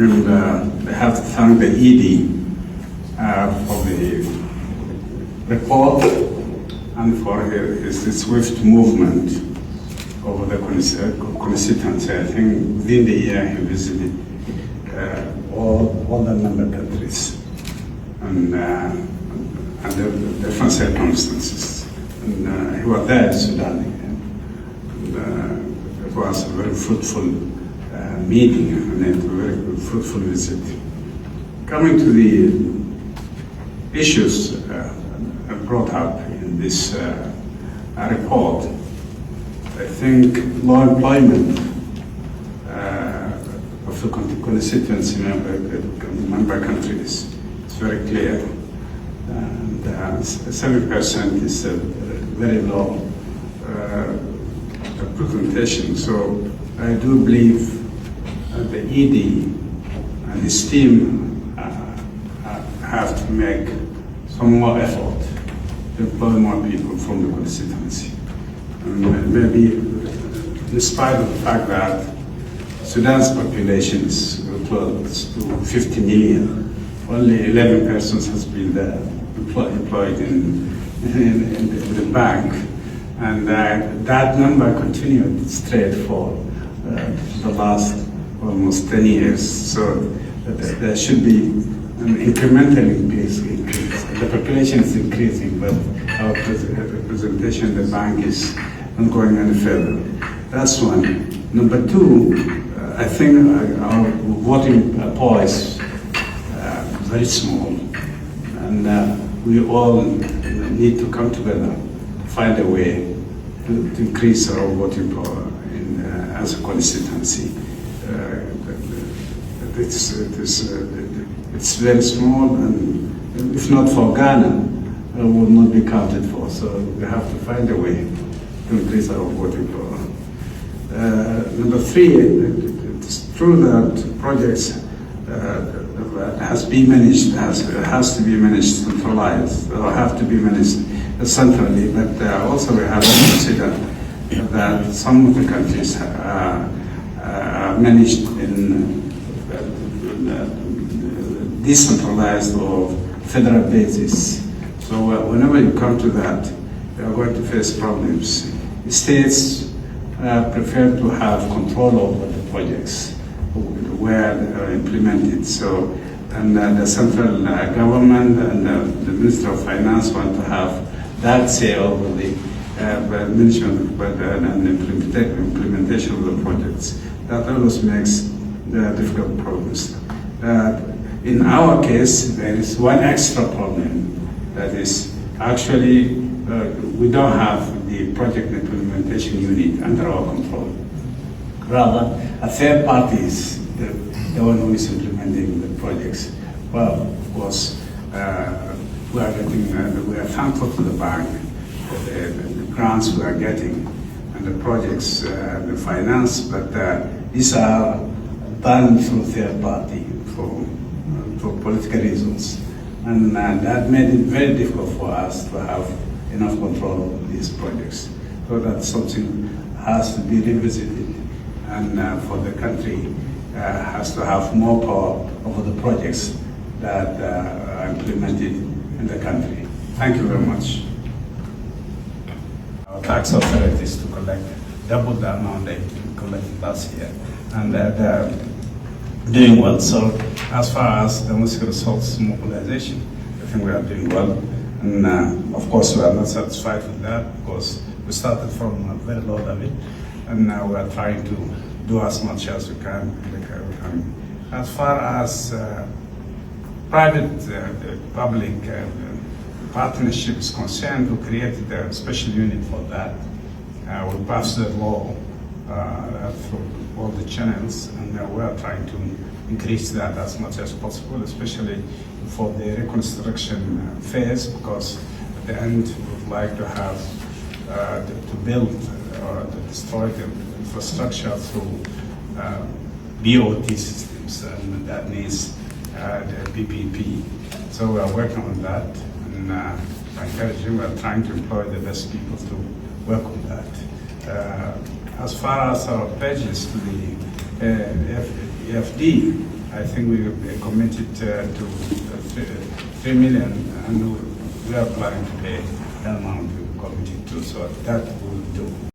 And I have to thank the ED for the report and for his swift movement over the constituency. I think within the year he visited all the member countries and under different circumstances. And he was there in Sudan again. And it was a very fruitful meeting and a very fruitful visit. Coming to the issues brought up in this report, I think low employment of the constituency member countries is very clear, and 7% is a very low representation. So I do believe the ED and his team have to make some more effort to employ more people from the constituency. And maybe in spite of the fact that Sudan's population is close to 50 million, only 11 persons has been there employed in the bank. And that number continued straight for the last almost 10 years. So there should be an incremental increase. The population is increasing, but our representation in the bank is not going any further. That's one. Number two, I think our voting power is very small, and we all need to come together, find a way to increase our voting power as a constituency. It's very small, and if not for Ghana, it will not be counted for. So we have to find a way to increase our voting power. Number three, it's true that projects has to be managed centralized, or have to be managed centrally, but also we have to consider that some of the countries are managed in decentralized or federal basis. So whenever you come to that, you are going to face problems. States prefer to have control over the projects where they are implemented. So, and the central government and the Minister of Finance want to have that say over the management and implementation of the projects. That always makes difficult problems. In our case, there is one extra problem. That is, actually, we don't have the project implementation unit under our control. Rather, a third party is the one who is implementing the projects. Well, of course, we are thankful to the bank for the grants we are getting and the projects, the finance, but these are done through third party for political reasons. And that made it very difficult for us to have enough control of these projects. So that's something has to be revisited, and for the country has to have more power over the projects that are implemented in the country. Thank you very much. Our tax authorities to collect double the amount they collected last year, and they're doing well. So as far as domestic resource mobilization, I think we are doing well. And of course, we are not satisfied with that, because we started from a very low level, and now we are trying to do as much as we can. As far as private-public partnership is concerned, we created a special unit for that. We passed the law through all the channels, and we are trying to increase that as much as possible, especially for the reconstruction phase, because at the end we would like to have to build or to destroy the infrastructure through BOT systems, and that needs the PPP. So we are working on that, and I encourage you, we are trying to employ the best people to work on that. As far as our pledges to the EFD, I think we committed to 3 million, and we are planning to pay that amount we committed to, so that will do.